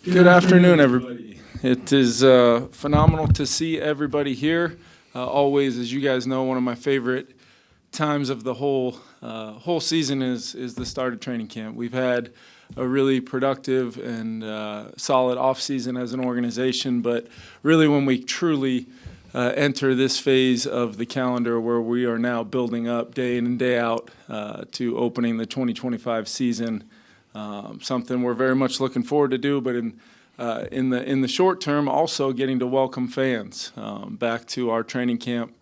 Good afternoon, everybody. It is phenomenal to see everybody here. Always, as you guys know, one of my favorite times of the whole season is the start of training camp. We've had a really productive and solid off season as an organization, but really when we truly enter this phase of the calendar where we are now building up day in and day out to opening the 2025 season. Something we're very much looking forward to do, but in the short term, also getting to welcome fans back to our training camp.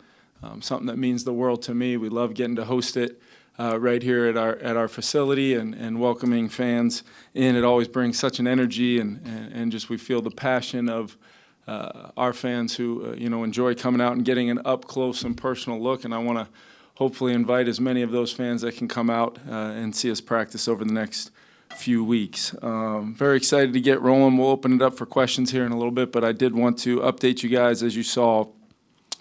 Something that means the world to me. We love getting to host it right here at our facility and welcoming fans in. It always brings such an energy and just we feel the passion of our fans who enjoy coming out and getting an up close and personal look. And I want to hopefully invite as many of those fans that can come out and see us practice over the next few weeks. Very excited to get rolling. We'll open it up for questions here in a little bit, but I did want to update you guys, as you saw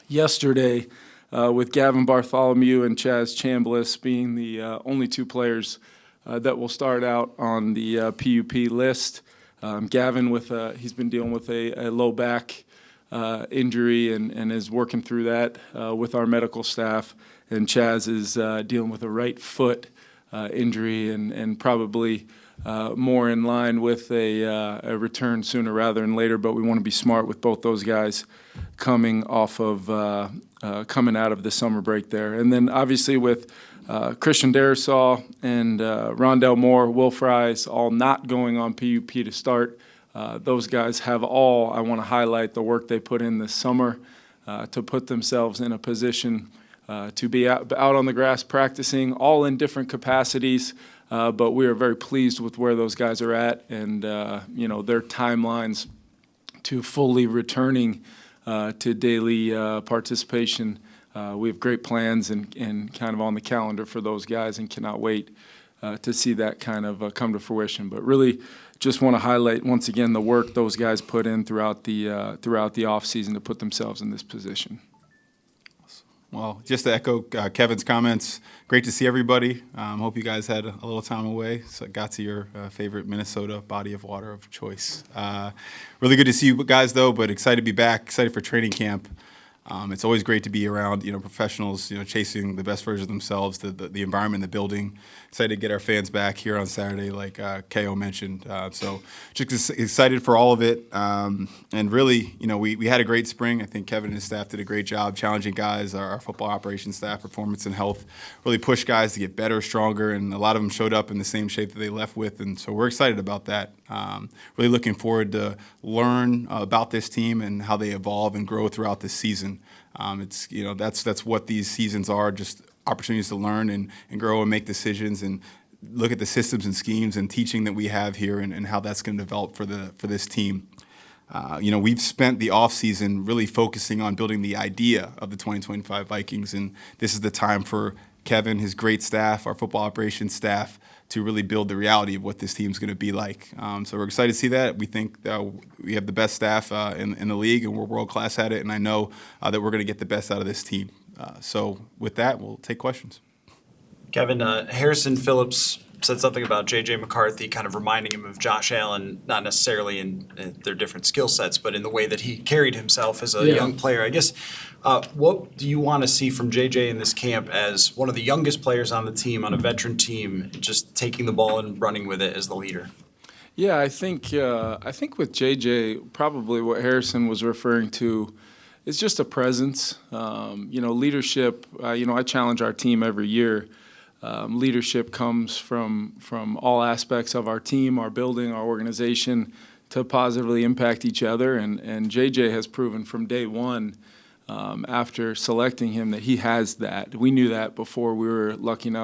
yesterday, with Gavin Bartholomew and Chaz Chambliss being the only two players that will start out on the PUP list. Gavin, he's been dealing with a low back injury and is working through that with our medical staff, and Chaz is dealing with a right foot injury and probably more in line with a return sooner rather than later, but we want to be smart with both those guys coming out of the summer break there. And then obviously with Christian Darrisaw and Rondell Moore, Will Fries, all not going on PUP to start. Those guys have all, I want to highlight the work they put in this summer to put themselves in a position to be out on the grass practicing, all in different capacities, but we are very pleased with where those guys are at and their timelines to fully returning to daily participation. We have great plans and kind of on the calendar for those guys and cannot wait to see that kind of come to fruition. But really just want to highlight once again the work those guys put in throughout the offseason to put themselves in this position. Well, just to echo Kevin's comments, great to see everybody. Hope you guys had a little time away, so got to your favorite Minnesota body of water of choice. Really good to see you guys, though, but excited to be back, excited for training camp. It's always great to be around, professionals, chasing the best version of themselves, the environment, the building. Excited to get our fans back here on Saturday, like KO mentioned. So just excited for all of it. And really, we had a great spring. I think Kevin and his staff did a great job challenging guys, our football operations staff, performance and health, really pushed guys to get better, stronger, and a lot of them showed up in the same shape that they left with. And so we're excited about that. Really looking forward to learn about this team and how they evolve and grow throughout this season. It's that's what these seasons are, just opportunities to learn and grow and make decisions and look at the systems and schemes and teaching that we have here and how that's going to develop for this team. We've spent the offseason really focusing on building the idea of the 2025 Vikings, and this is the time for Kevin, his great staff, our football operations staff, to really build the reality of what this team's going to be like. So we're excited to see that. We think we have the best staff in the league, and we're world-class at it, and I know that we're going to get the best out of this team. So with that, we'll take questions. Kevin, Harrison Phillips said something about J.J. McCarthy, kind of reminding him of Josh Allen, not necessarily in their different skill sets, but in the way that he carried himself as a young player. I guess, what do you want to see from J.J. in this camp as one of the youngest players on the team, on a veteran team, just taking the ball and running with it as the leader? Yeah, I think with J.J., probably what Harrison was referring to is just a presence. Leadership, I challenge our team every year. Leadership comes from all aspects of our team, our building, our organization, to positively impact each other. And JJ has proven from day one, after selecting him, that he has that. We knew that before we were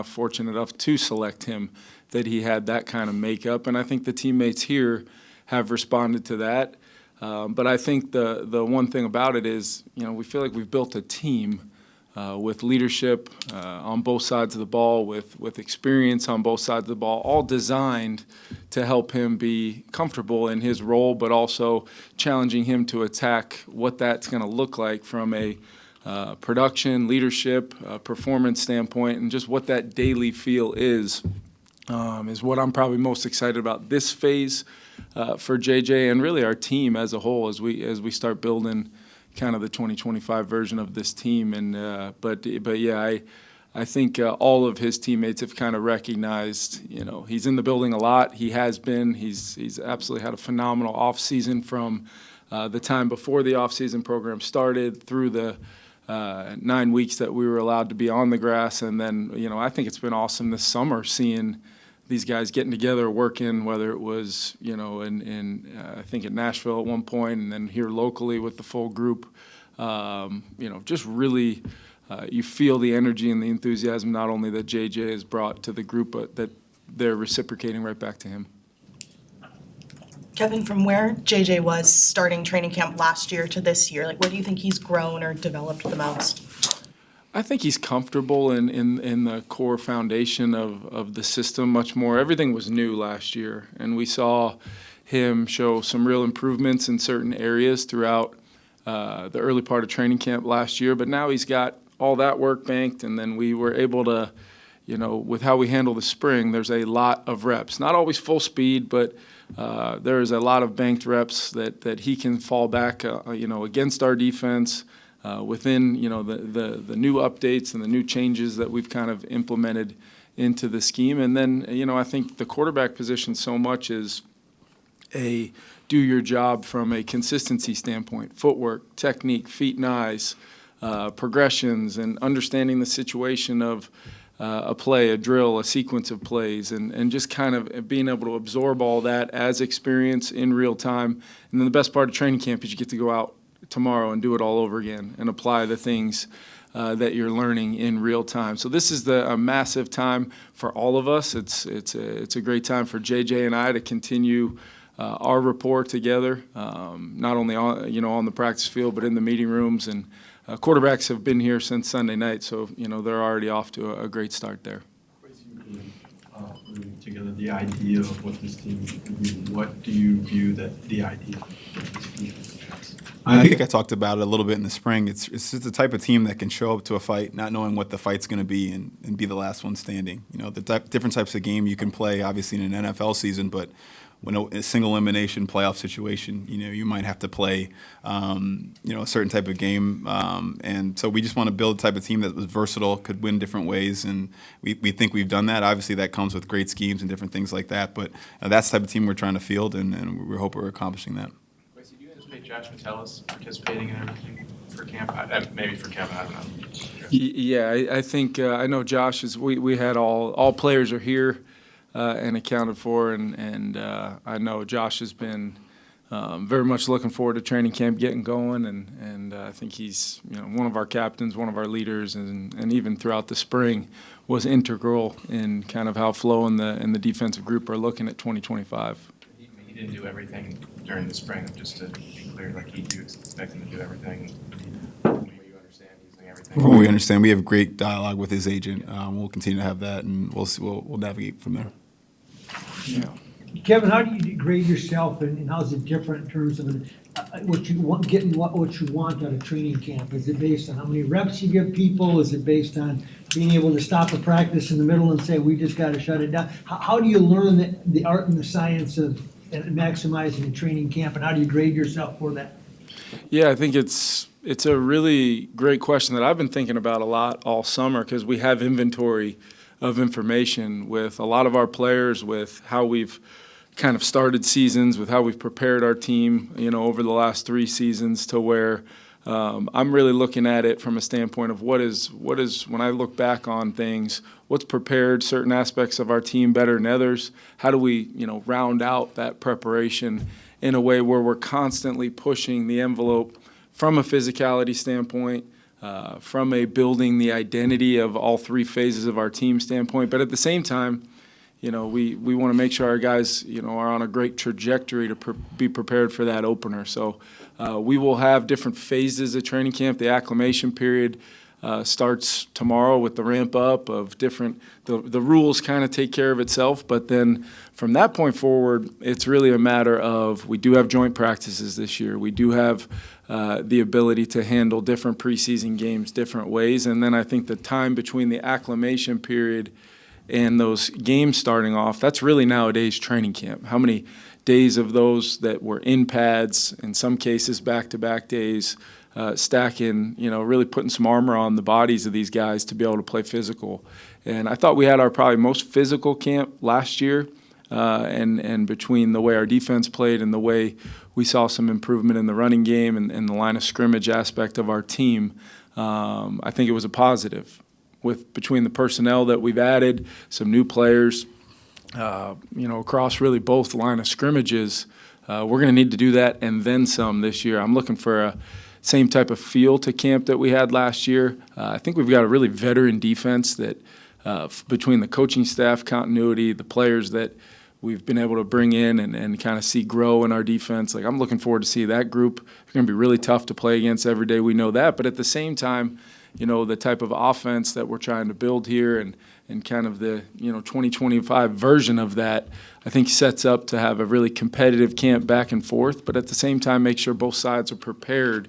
fortunate enough to select him, that he had that kind of makeup. And I think the teammates here have responded to that. But I think the one thing about it is, we feel like we've built a team with leadership on both sides of the ball, with experience on both sides of the ball, all designed to help him be comfortable in his role, but also challenging him to attack what that's going to look like from a production, leadership, performance standpoint, and just what that daily feel is is what I'm probably most excited about this phase for JJ and really our team as a whole as we start building kind of the 2025 version of this team. And but yeah, I think all of his teammates have kind of recognized, he's in the building a lot. He has been. He's absolutely had a phenomenal offseason from the time before the offseason program started through the 9 weeks that we were allowed to be on the grass. And then, I think it's been awesome this summer seeing these guys getting together, working, whether it was, I think in Nashville at one point and then here locally with the full group, just really you feel the energy and the enthusiasm not only that JJ has brought to the group, but that they're reciprocating right back to him. Kevin, from where JJ was starting training camp last year to this year, where do you think he's grown or developed the most? I think he's comfortable in the core foundation of the system much more. Everything was new last year, and we saw him show some real improvements in certain areas throughout the early part of training camp last year. But now he's got all that work banked, and then we were able to, with how we handle the spring, there's a lot of reps. Not always full speed, but there's a lot of banked reps that he can fall back, against our defense. Within the new updates and the new changes that we've kind of implemented into the scheme. And then I think the quarterback position so much is a do your job from a consistency standpoint, footwork, technique, feet and eyes, progressions, and understanding the situation of a play, a drill, a sequence of plays, and just kind of being able to absorb all that as experience in real time. And then the best part of training camp is you get to go out tomorrow and do it all over again and apply the things that you're learning in real time. So this is a massive time for all of us. It's a great time for JJ and I to continue our rapport together, not only on the practice field but in the meeting rooms. And quarterbacks have been here since Sunday night, so they're already off to a great start there. Putting together the idea of what this team could be. What do you view that the idea of this team is? I think I talked about it a little bit in the spring. It's just the type of team that can show up to a fight not knowing what the fight's going to be and be the last one standing. Different types of game you can play, obviously, in an NFL season, but when a single elimination playoff situation, you might have to play, a certain type of game. And so we just want to build a type of team that was versatile, could win different ways. And we think we've done that. Obviously, that comes with great schemes and different things like that. But that's the type of team we're trying to field, and we hope we're accomplishing that. Kwesi, do you anticipate Josh Metellus participating in everything for camp? Maybe for Kevin, I don't know. Yeah, I think I know Josh is. We had all players are here and accounted for, and I know Josh has been very much looking forward to training camp getting going, and I think he's one of our captains, one of our leaders, and even throughout the spring was integral in kind of how Flo and the defensive group are looking at 2025. He didn't do everything during the spring, just to be clear. You expect him to do everything. You understand he's doing everything. Well, we understand. We have great dialogue with his agent. We'll continue to have that, and we'll navigate from there. Yeah. Kevin, how do you grade yourself, and how is it different in terms of what you want, getting what you want out of training camp? Is it based on how many reps you give people? Is it based on being able to stop a practice in the middle and say, we just got to shut it down? How do you learn the art and the science of maximizing the training camp, and how do you grade yourself for that? Yeah, I think it's a really great question that I've been thinking about a lot all summer, because we have inventory of information with a lot of our players, with how we've kind of started seasons, with how we've prepared our team, over the last 3 seasons, to where I'm really looking at it from a standpoint of what is when I look back on things, what's prepared certain aspects of our team better than others? How do we, round out that preparation in a way where we're constantly pushing the envelope from a physicality standpoint, from a building the identity of all 3 phases of our team standpoint, but at the same time, we want to make sure our guys, are on a great trajectory to be prepared for that opener. So we will have different phases of training camp. The acclimation period starts tomorrow with the ramp up of different. The rules kind of take care of itself, but then from that point forward, it's really a matter of, we do have joint practices this year. We do have the ability to handle different preseason games different ways, and then I think the time between the acclimation period and those games starting off, that's really nowadays training camp. How many days of those that were in pads, in some cases back-to-back days, stacking, really putting some armor on the bodies of these guys to be able to play physical. And I thought we had our probably most physical camp last year, and between the way our defense played and the way we saw some improvement in the running game and the line of scrimmage aspect of our team, I think it was a positive. Between the personnel that we've added, some new players, across really both line of scrimmages, we're going to need to do that and then some this year. I'm looking for a same type of feel to camp that we had last year. I think we've got a really veteran defense that between the coaching staff continuity, the players that we've been able to bring in and kind of see grow in our defense. Like, I'm looking forward to see that group. They're going to be really tough to play against every day. We know that. But at the same time, the type of offense that we're trying to build here and kind of the 2025 version of that, I think sets up to have a really competitive camp back and forth, but at the same time make sure both sides are prepared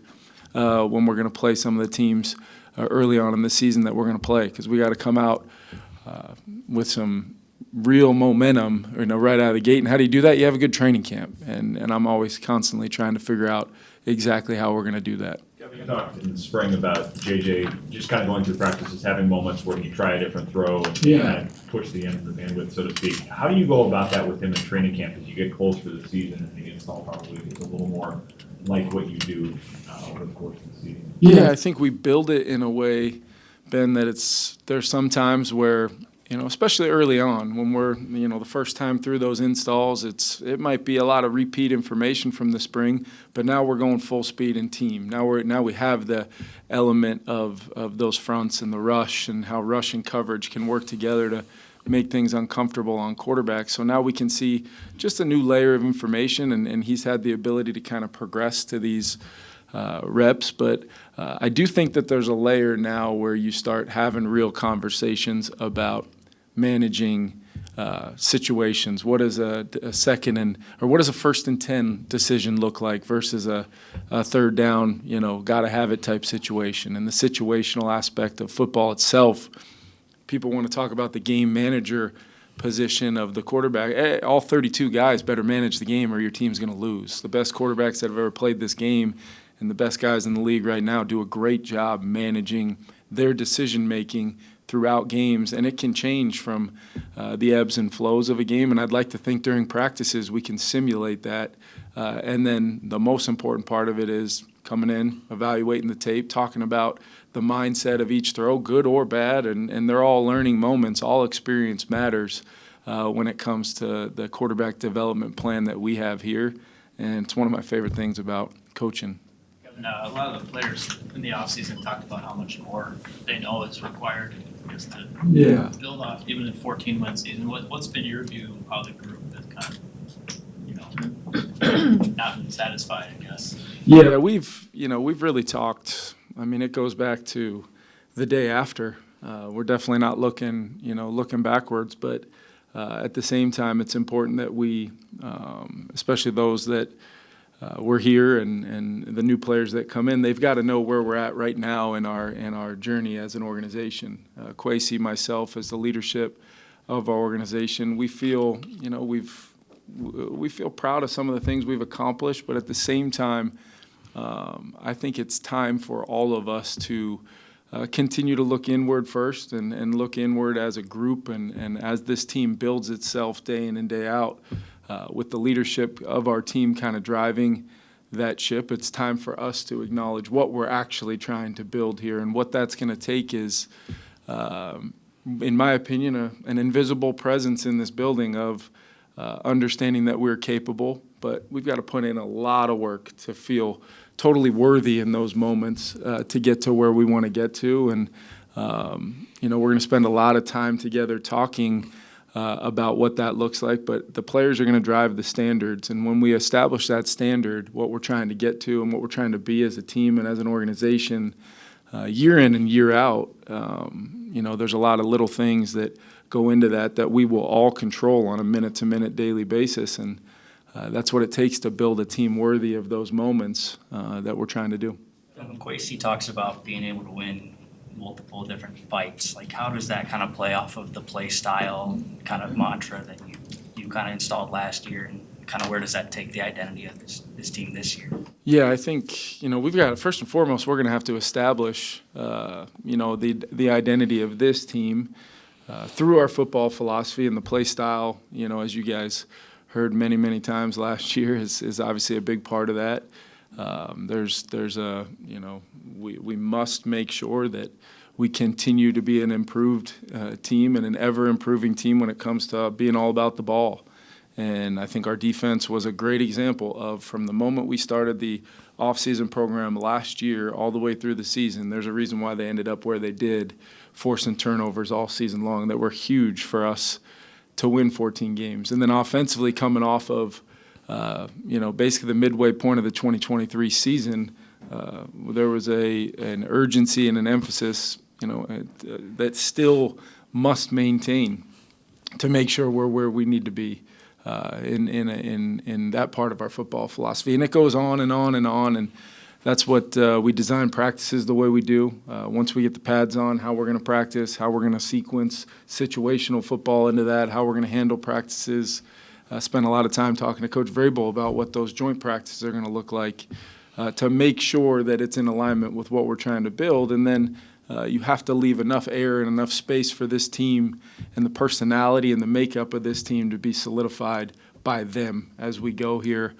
when we're going to play some of the teams early on in the season that we're going to play, because we got to come out with some real momentum right out of the gate. And how do you do that? You have a good training camp, and I'm always constantly trying to figure out exactly how we're going to do that. You talked in the spring about JJ just kind of going through practices, having moments where he try a different throw and kind of push the end of the bandwidth, so to speak. How do you go about that with him in training camp as you get closer to the season and the install probably is a little more like what you do over the course of the season? Yeah, I think we build it in a way, Ben, that there's some times where, especially early on when we're, the first time through those installs, it might be a lot of repeat information from the spring, but now we're going full speed in team. Now we have the element of those fronts and the rush and how rush and coverage can work together to make things uncomfortable on quarterbacks. So now we can see just a new layer of information, and he's had the ability to kind of progress to these reps. But I do think that there's a layer now where you start having real conversations about managing situations. What does a second or what does a 1st and 10 decision look like versus a third down, got to have it type situation? And the situational aspect of football itself, people want to talk about the game manager position of the quarterback. Hey, all 32 guys better manage the game or your team's going to lose. The best quarterbacks that have ever played this game and the best guys in the league right now do a great job managing their decision-making throughout games, and it can change from the ebbs and flows of a game, and I'd like to think during practices we can simulate that, and then the most important part of it is coming in, evaluating the tape, talking about the mindset of each throw, good or bad, and they're all learning moments. All experience matters when it comes to the quarterback development plan that we have here, and it's one of my favorite things about coaching. A lot of the players in the offseason talked about how much more they know is required just to build off, even a 14-win season. What's been your view of how the group is kind of, not satisfied, I guess? Yeah, we've really talked. I mean, it goes back to the day after. We're definitely not looking backwards, but at the same time, it's important that we, especially those that we're here and the new players that come in, they've got to know where we're at right now in our journey as an organization. Kwesi, myself, as the leadership of our organization, we feel we feel proud of some of the things we've accomplished, but at the same time, I think it's time for all of us to continue to look inward first and look inward as a group and as this team builds itself day in and day out. With the leadership of our team kind of driving that ship, it's time for us to acknowledge what we're actually trying to build here. And what that's going to take is, in my opinion, an invisible presence in this building of understanding that we're capable, but we've got to put in a lot of work to feel totally worthy in those moments to get to where we want to get to. And, we're going to spend a lot of time together talking about what that looks like, but the players are going to drive the standards. And when we establish that standard, what we're trying to get to and what we're trying to be as a team and as an organization, year in and year out, there's a lot of little things that go into that we will all control on a minute-to-minute daily basis. And that's what it takes to build a team worthy of those moments that we're trying to do. Kwesi talks about being able to win multiple different fights. Like, how does that kind of play off of the play style kind of mantra that you kind of installed last year, and kind of where does that take the identity of this team this year? Yeah, I think, we've got, first and foremost, we're going to have to establish, the identity of this team through our football philosophy and the play style, as you guys heard many, many times last year is obviously a big part of that. We must make sure that we continue to be an improved team and an ever-improving team when it comes to being all about the ball. And I think our defense was a great example of, from the moment we started the off-season program last year all the way through the season, there's a reason why they ended up where they did, forcing turnovers all season long that were huge for us to win 14 games. And then offensively, coming off of, basically the midway point of the 2023 season, there was an urgency and an emphasis, that still must maintain to make sure we're where we need to be in that part of our football philosophy. And it goes on and on and on, and that's what we design practices the way we do. Once we get the pads on, how we're going to practice, how we're going to sequence situational football into that, how we're going to handle practices. Spent a lot of time talking to Coach Vrabel about what those joint practices are going to look like to make sure that it's in alignment with what we're trying to build. And then you have to leave enough air and enough space for this team and the personality and the makeup of this team to be solidified by them as we go here,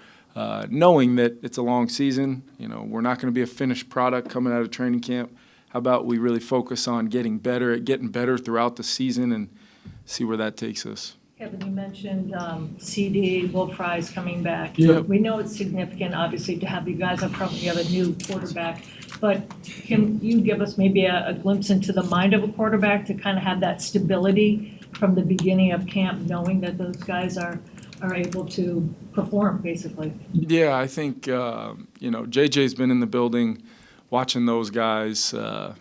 knowing that it's a long season. We're not going to be a finished product coming out of training camp. How about we really focus on getting better throughout the season and see where that takes us. Kevin, you mentioned CD, Will Fry's coming back. Yep. We know it's significant, obviously, to have you guys up front when you have a new quarterback. But can you give us maybe a glimpse into the mind of a quarterback to kind of have that stability from the beginning of camp, knowing that those guys are able to perform, basically? Yeah, I think, JJ's been in the building watching those guys,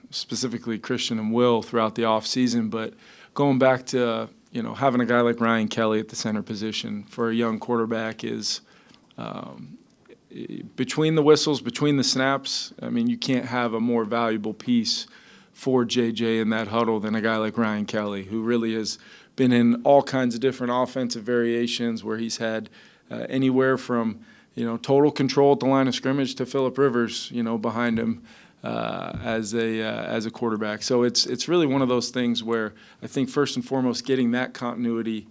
specifically Christian and Will, throughout the offseason. But going back to, having a guy like Ryan Kelly at the center position for a young quarterback is between the whistles, between the snaps, you can't have a more valuable piece for JJ in that huddle than a guy like Ryan Kelly, who really has been in all kinds of different offensive variations where he's had anywhere from, total control at the line of scrimmage to Phillip Rivers, behind him as a quarterback. So it's really one of those things where I think first and foremost getting that continuity,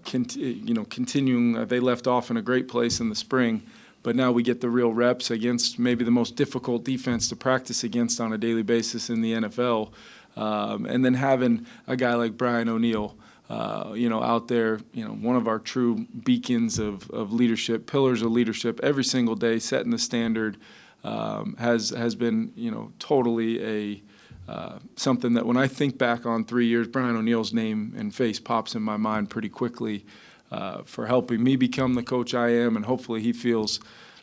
continuing. They left off in a great place in the spring, but now we get the real reps against maybe the most difficult defense to practice against on a daily basis in the NFL, and then having a guy like Brian O'Neill, out there, one of our true beacons of leadership, pillars of leadership every single day, setting the standard. Has been totally something that when I think back on 3 years, Brian O'Neill's name and face pops in my mind pretty quickly for helping me become the coach I am, and hopefully he feels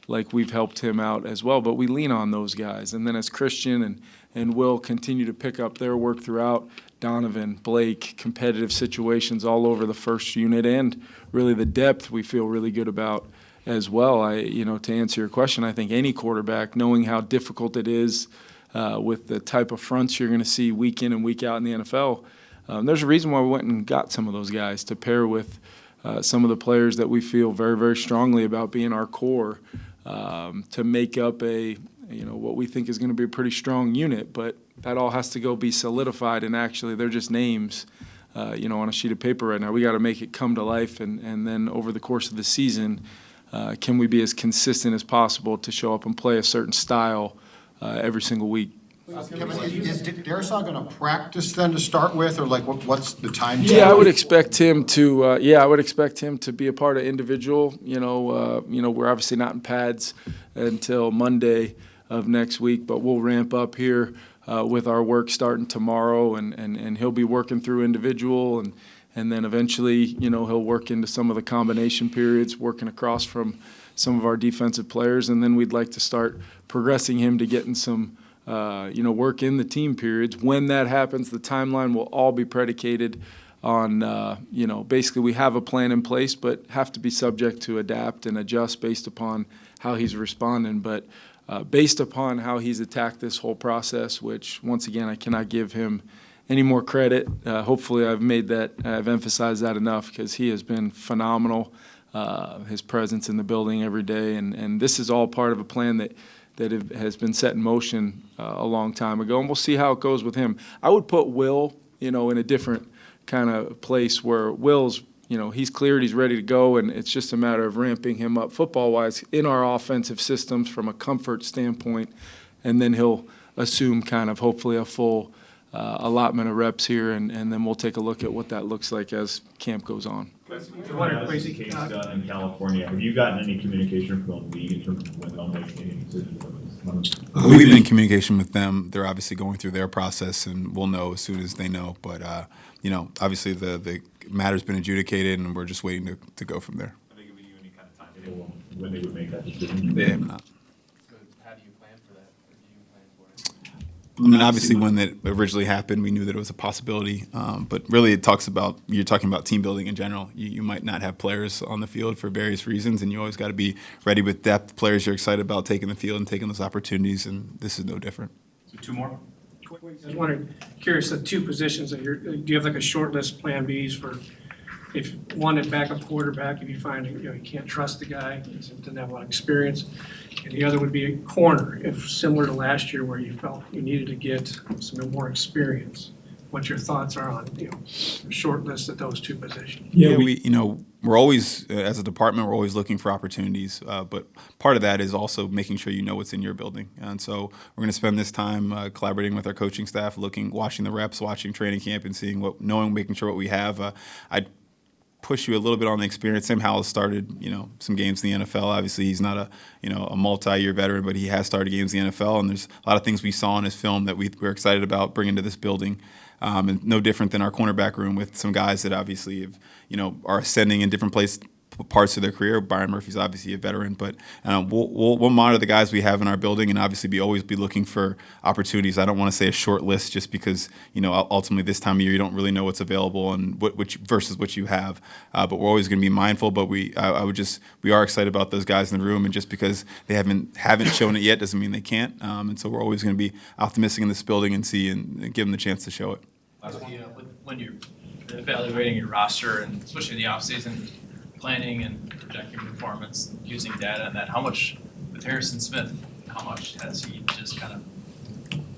like we've helped him out as well. But we lean on those guys, and then as Christian and Will continue to pick up their work throughout, Donovan, Blake, competitive situations all over the first unit, and really the depth we feel really good about as well. To answer your question, I think any quarterback, knowing how difficult it is with the type of fronts you're going to see week in and week out in the NFL, there's a reason why we went and got some of those guys to pair with some of the players that we feel very, very strongly about being our core to make up what we think is going to be a pretty strong unit. But that all has to go be solidified, and actually they're just names on a sheet of paper right now. We got to make it come to life, and then over the course of the season, can we be as consistent as possible to show up and play a certain style every single week? Kevin, is Darisaw going to practice then to start with, or what's the time? Yeah, I would expect him to. I would expect him to be a part of individual. We're obviously not in pads until Monday of next week, but we'll ramp up here with our work starting tomorrow, and he'll be working through individual, and then eventually, he'll work into some of the combination periods, working across from some of our defensive players, and then we'd like to start progressing him to getting some. Work in the team periods. When that happens, the timeline will all be predicated on, basically we have a plan in place, but have to be subject to adapt and adjust based upon how he's responding. But based upon how he's attacked this whole process, which once again, I cannot give him any more credit. Hopefully I've emphasized that enough, because he has been phenomenal. His presence in the building every day, and this is all part of a plan that has been set in motion a long time ago, and we'll see how it goes with him. I would put Will, in a different kind of place where Will's, he's cleared, he's ready to go, and it's just a matter of ramping him up football-wise in our offensive systems from a comfort standpoint, and then he'll assume kind of hopefully a full allotment of reps here, and then we'll take a look at what that looks like as camp goes on. Kwesi case done in California. Have you gotten any communication from the league in terms of when they'll make any decisions on this? We've been in communication with them. They're obviously going through their process, and we'll know as soon as they know. But obviously the matter's been adjudicated, and we're just waiting to go from there. Have they given you any kind of timetable when they would make that decision? They have not. So how do you plan for that, or do you plan for it? I mean, obviously, when that originally happened, we knew that it was a possibility. But really, you're talking about team building in general. You might not have players on the field for various reasons, and you always got to be ready with depth. Players you're excited about taking the field and taking those opportunities, and this is no different. So two more? I was wondering, curious, the two positions that do you have like a short list plan Bs for, if one at backup quarterback, if you find, you can't trust the guy, doesn't have a lot of experience, and the other would be a corner, if similar to last year where you felt you needed to get some more experience. What your thoughts are on, a short list of those two positions? Yeah, we're always, as a department, we're always looking for opportunities. But part of that is also making sure you know what's in your building. And so we're going to spend this time collaborating with our coaching staff, watching the reps, watching training camp, and making sure what we have. I'd push you a little bit on the experience. Sam Howell started, some games in the NFL. Obviously, he's not a multi-year veteran, but he has started games in the NFL. And there's a lot of things we saw in his film that we're excited about bringing to this building. And no different than our cornerback room with some guys that obviously are ascending in different parts of their career. Byron Murphy's obviously a veteran, but we'll monitor the guys we have in our building and obviously always be looking for opportunities. I don't want to say a short list just because ultimately this time of year you don't really know what's available and versus what you have. But we're always going to be mindful. But we are excited about those guys in the room, and just because they haven't shown it yet doesn't mean they can't. And so we're always going to be optimistic in this building and give them the chance to show it. When you're evaluating your roster, and especially in the offseason, planning and projecting performance using data and that, how much with Harrison Smith, how much has he just kind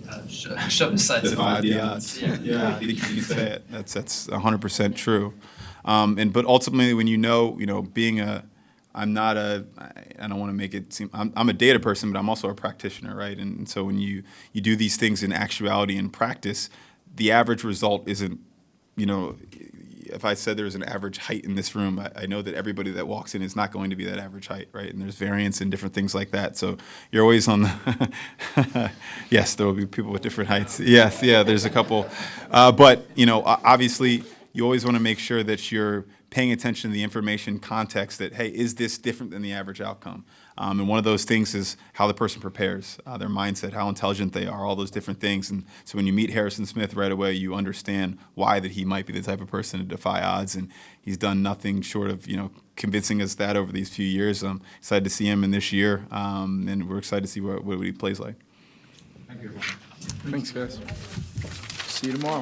of shoved aside Defied the odds. Yeah, I think you can say it. That's 100% true. But ultimately, when being I don't want to make it seem, I'm a data person, but I'm also a practitioner, right? And so when you do these things in actuality and practice, the average result isn't, if I said there was an average height in this room, I know that everybody that walks in is not going to be that average height, right? And there's variance and different things like that. So you're always on the, yes, there will be people with different heights. Yes, yeah, there's a couple. But, obviously you always want to make sure that you're paying attention to the information context that, hey, is this different than the average outcome? And one of those things is how the person prepares, their mindset, how intelligent they are, all those different things. And so when you meet Harrison Smith right away, you understand why that he might be the type of person to defy odds. And he's done nothing short of, convincing us that over these few years. I'm excited to see him in this year, and we're excited to see what he plays like. Thank you. Thanks, guys. See you tomorrow.